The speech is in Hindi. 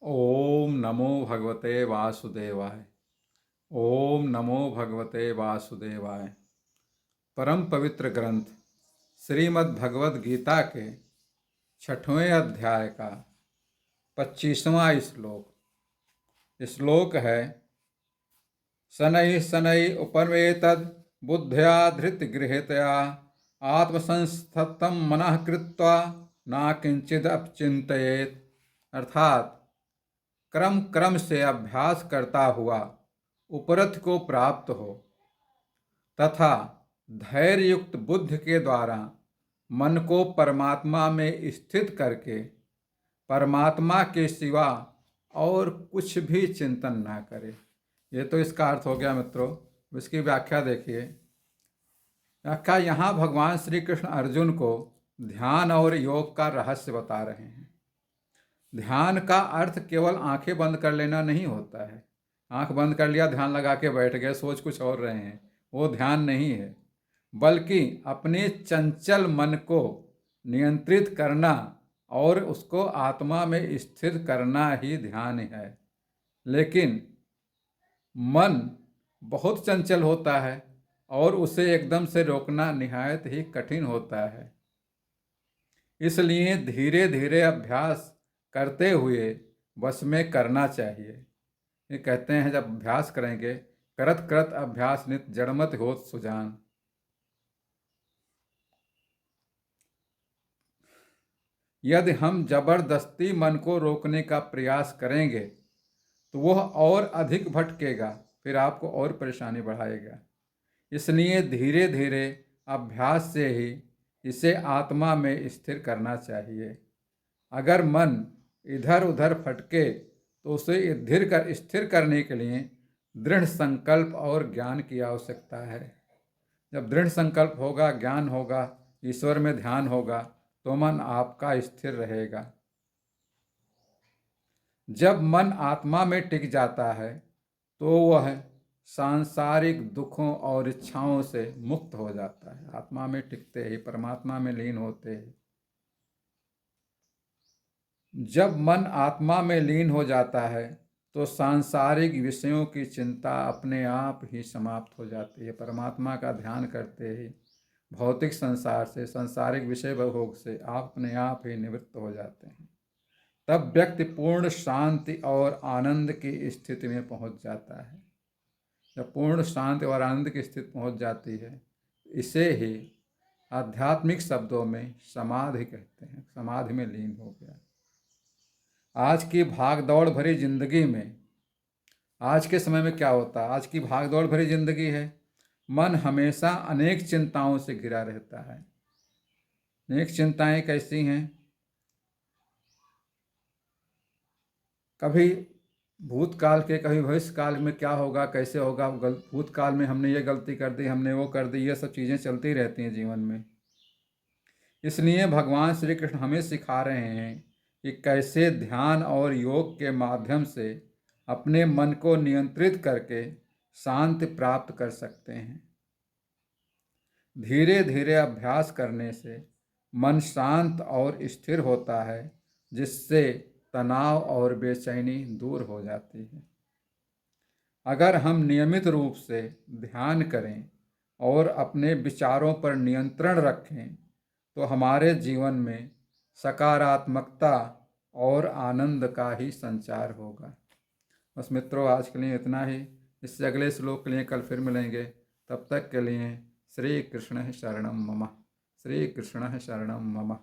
ओम नमो भगवते वासुदेवाय। ओम नमो भगवते वासुदेवाय। परम पवित्र ग्रंथ श्रीमद् भगवद गीता के 6वें अध्याय का 25वां श्लोक। श्लोक है, शनैः शनैः उपरमेतद् बुद्ध्या धृतगृहीतया आत्मसंस्थतं मनः कृत्वा न किंचिदपचिंतयेत्। अर्थात क्रम क्रम से अभ्यास करता हुआ उपरथ को प्राप्त हो तथा धैर्य युक्त बुद्धि के द्वारा मन को परमात्मा में स्थित करके परमात्मा के सिवा और कुछ भी चिंतन ना करे। ये तो इसका अर्थ हो गया मित्रों। इसकी व्याख्या देखिए। व्याख्या यहाँ भगवान श्री कृष्ण अर्जुन को ध्यान और योग का रहस्य बता रहे हैं। ध्यान का अर्थ केवल आंखें बंद कर लेना नहीं होता है। आंख बंद कर लिया, ध्यान लगा के बैठ गए, सोच कुछ और रहे हैं, वो ध्यान नहीं है। बल्कि अपने चंचल मन को नियंत्रित करना और उसको आत्मा में स्थिर करना ही ध्यान है। लेकिन मन बहुत चंचल होता है और उसे एकदम से रोकना निहायत ही कठिन होता है। इसलिए धीरे धीरे अभ्यास करते हुए वश में करना चाहिए। ये कहते हैं, जब अभ्यास करेंगे, करत करत अभ्यास नित जड़मत होत सुजान। यदि हम जबरदस्ती मन को रोकने का प्रयास करेंगे तो वह और अधिक भटकेगा, फिर आपको और परेशानी बढ़ाएगा। इसलिए धीरे धीरे अभ्यास से ही इसे आत्मा में स्थिर करना चाहिए। अगर मन इधर उधर भटके तो उसे स्थिर करने के लिए दृढ़ संकल्प और ज्ञान की आवश्यकता है। जब दृढ़ संकल्प होगा, ज्ञान होगा, ईश्वर में ध्यान होगा, तो मन आपका स्थिर रहेगा। जब मन आत्मा में टिक जाता है तो वह सांसारिक दुखों और इच्छाओं से मुक्त हो जाता है। आत्मा में टिकते ही, परमात्मा में लीन होते ही। जब मन आत्मा में लीन हो जाता है तो सांसारिक विषयों की चिंता अपने आप ही समाप्त हो जाती है। परमात्मा का ध्यान करते ही भौतिक संसार से, सांसारिक विषय भोग से आप अपने आप ही निवृत्त हो जाते हैं। तब व्यक्ति पूर्ण शांति और आनंद की स्थिति में पहुंच जाता है। जब पूर्ण शांति और आनंद की स्थिति पहुंच जाती है, इसे ही आध्यात्मिक शब्दों में समाधि कहते हैं। समाधि में लीन हो गया। आज की भागदौड़ भरी जिंदगी में, आज के समय में क्या होता है, आज की भागदौड़ भरी जिंदगी है। मन हमेशा अनेक चिंताओं से घिरा रहता है। अनेक चिंताएं कैसी हैं? कभी भूतकाल के, कभी भविष्यकाल में क्या होगा, कैसे होगा। भूतकाल में हमने ये गलती कर दी, हमने वो कर दी, ये सब चीज़ें चलती रहती हैं जीवन में। इसलिए भगवान श्री कृष्ण हमें सिखा रहे हैं कि कैसे ध्यान और योग के माध्यम से अपने मन को नियंत्रित करके शांति प्राप्त कर सकते हैं। धीरे धीरे अभ्यास करने से मन शांत और स्थिर होता है, जिससे तनाव और बेचैनी दूर हो जाती है। अगर हम नियमित रूप से ध्यान करें और अपने विचारों पर नियंत्रण रखें तो हमारे जीवन में सकारात्मकता और आनंद का ही संचार होगा। बस मित्रों, आज के लिए इतना ही। इससे अगले श्लोक के लिए कल फिर मिलेंगे। तब तक के लिए श्री कृष्ण शरणम मम। श्री कृष्ण शरणम मम।